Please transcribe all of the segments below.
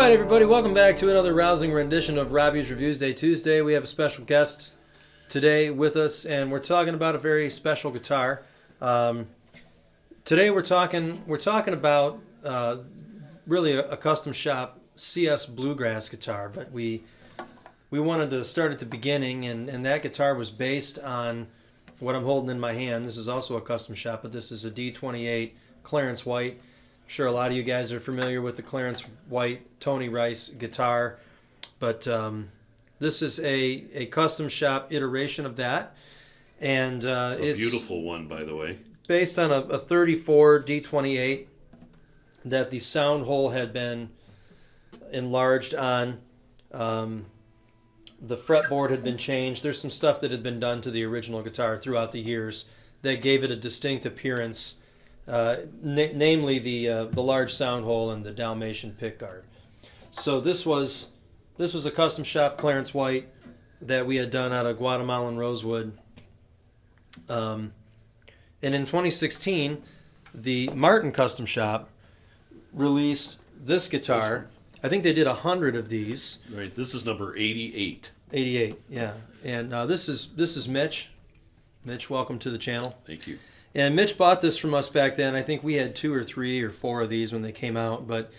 right, everybody, welcome back to another rousing rendition of Robbys Reviewsday Tuesday. We have a special guest today with us, and we're talking about a very special guitar. Today we're talking about really a custom shop CS Bluegrass guitar, but we wanted to start at the beginning, and that guitar was based on what I'm holding in my hand. This is also a custom shop, but this is a D28 Clarence White. I'm sure a lot of you guys are familiar with the Clarence White Tony Rice guitar, but this is a custom shop iteration of that, and it's a beautiful one, by the way. Based on a 34 D28 that the sound hole had been enlarged on. The fretboard had been changed. There's some stuff that had been done to the original guitar throughout the years that gave it a distinct appearance. Namely the large sound hole and the Dalmatian pickguard. So this was a custom shop Clarence White that we had done out of Guatemalan rosewood. And in 2016, the Martin Custom Shop released this guitar. I think they did 100 of these. Right. This is number 88. 88, yeah. And this is Mitch. Mitch, welcome to the channel. Thank you. And Mitch bought this from us back then. I think we had 2 or 3 or 4 of these when they came out. But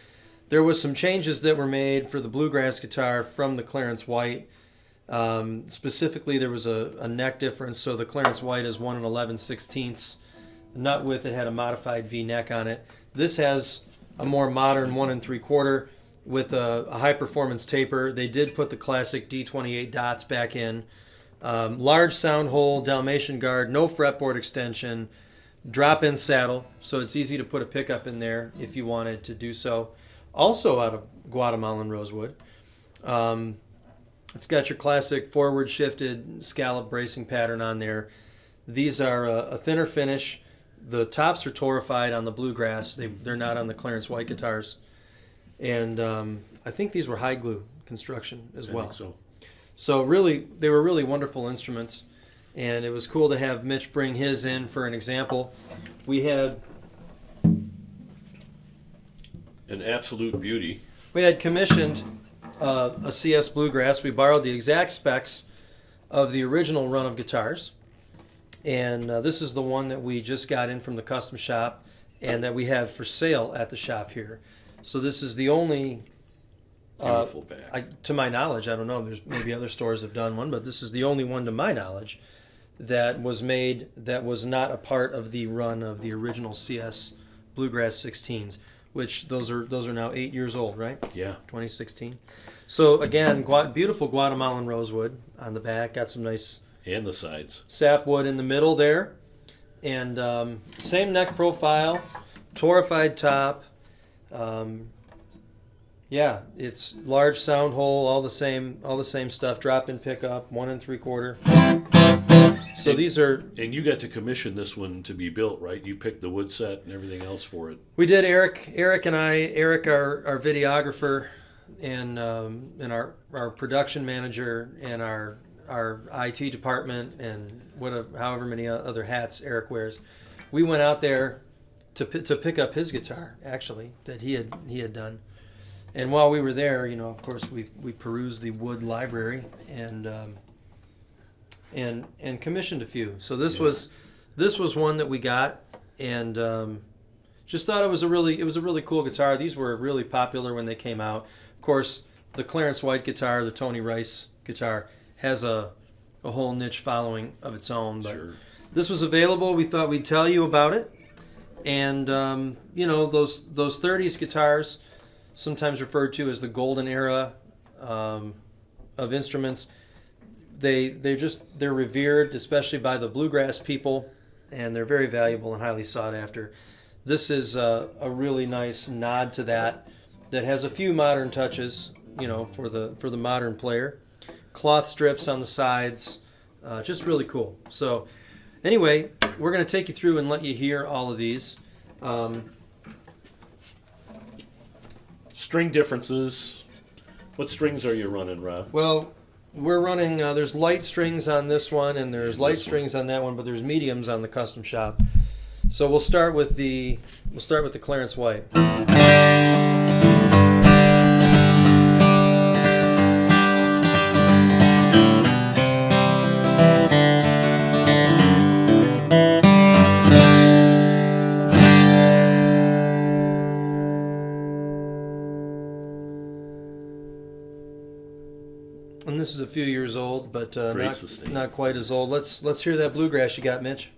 there was some changes that were made for the Bluegrass guitar from the Clarence White. Specifically, there was a neck difference. So the Clarence White is 1 11/16. The nut width, it had a modified V neck on it. This has a more modern 1 3/4 with a high-performance taper. They did put the classic D28 dots back in. Large sound hole, Dalmatian guard, no fretboard extension, drop-in saddle, so it's easy to put a pickup in there if you wanted to do so. Also out of Guatemalan rosewood. It's got your classic forward-shifted scallop bracing pattern on there. These are a thinner finish. The tops are torrefied on the Bluegrass. They're not on the Clarence White guitars. And I think these were high glue construction as well. I think so. So really, they were really wonderful instruments, and it was cool to have Mitch bring his in for an example. We had An absolute beauty. commissioned a CS Bluegrass. We borrowed the exact specs of the original run of guitars, and this is the one that we just got in from the custom shop and that we have for sale at the shop here. So this is the only... Beautiful back. To my knowledge, I don't know, there's maybe other stores have done one, but this is the only one to my knowledge that was made that was not a part of the run of the original CS Bluegrass 16s, which those are now 8 years old, right? Yeah. 2016. So again, beautiful Guatemalan rosewood on the back, got some nice... And the sides. Sapwood in the middle there, and same neck profile, torrefied top. Yeah, it's large sound hole, all the same stuff. Drop-in pickup, 1 3/4. So these are. And you got to commission this one to be built, right? You picked the wood set and everything else for it. We did. Eric, our videographer, and our production manager, and our IT department, and however many other hats Eric wears. We went out there to pick up his guitar, actually, that he had done. And while we were there, of course, we perused the wood library and commissioned a few. So this was one that we got, and just thought it was a really cool guitar. These were really popular when they came out. Of course, the Clarence White guitar, the Tony Rice guitar, has a whole niche following of its own. But Sure. This was available. We thought we'd tell you about it, and those 30s guitars, sometimes referred to as the golden era of instruments. They're revered, especially by the bluegrass people, and they're very valuable and highly sought after. This is a really nice nod to that has a few modern touches, for the modern player. Cloth strips on the sides, just really cool. So anyway, we're going to take you through and let you hear all of these. String differences. What strings are you running, Rob? Well, we're running, there's light strings on this one, and there's light strings on that one, but there's mediums on the custom shop. So we'll start with the Clarence White. This is a few years old, but Great sustain. not quite as old. Let's hear that bluegrass you got, Mitch.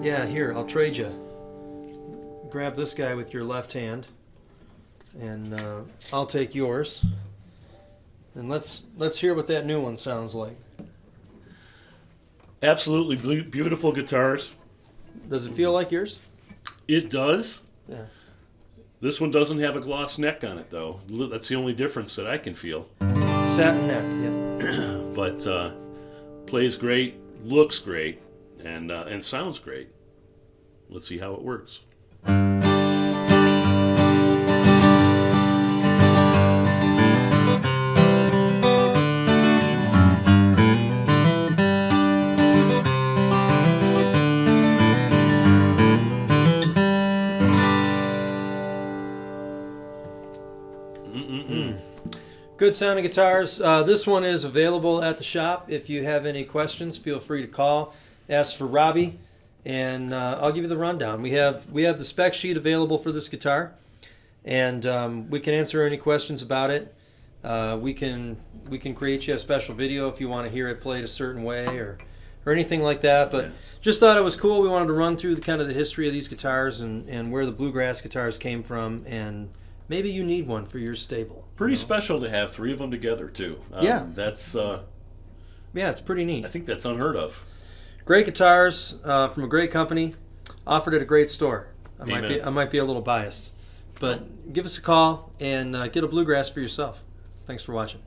Yeah, here, I'll trade you. Grab this guy with your left hand, and I'll take yours. And let's hear what that new one sounds like. Absolutely beautiful guitars. Does it feel like yours? It does. Yeah. This one doesn't have a gloss neck on it, though. That's the only difference that I can feel. Satin neck, yeah. But plays great, looks great, and sounds great. Let's see how it works. Good sounding guitars. This one is available at the shop. If you have any questions, feel free to call. Ask for Robby, and I'll give you the rundown. We have the spec sheet available for this guitar, and we can answer any questions about it. We can create you a special video if you want to hear it played a certain way or anything like that. But just thought it was cool. We wanted to run through kind of the history of these guitars and where the bluegrass guitars came from, and maybe you need one for your stable. Pretty special to have 3 of them together, too. Yeah. That's. Yeah, it's pretty neat. I think that's unheard of. Great guitars from a great company, offered at a great store. Amen. I might be a little biased, but give us a call and get a bluegrass for yourself. Thanks for watching.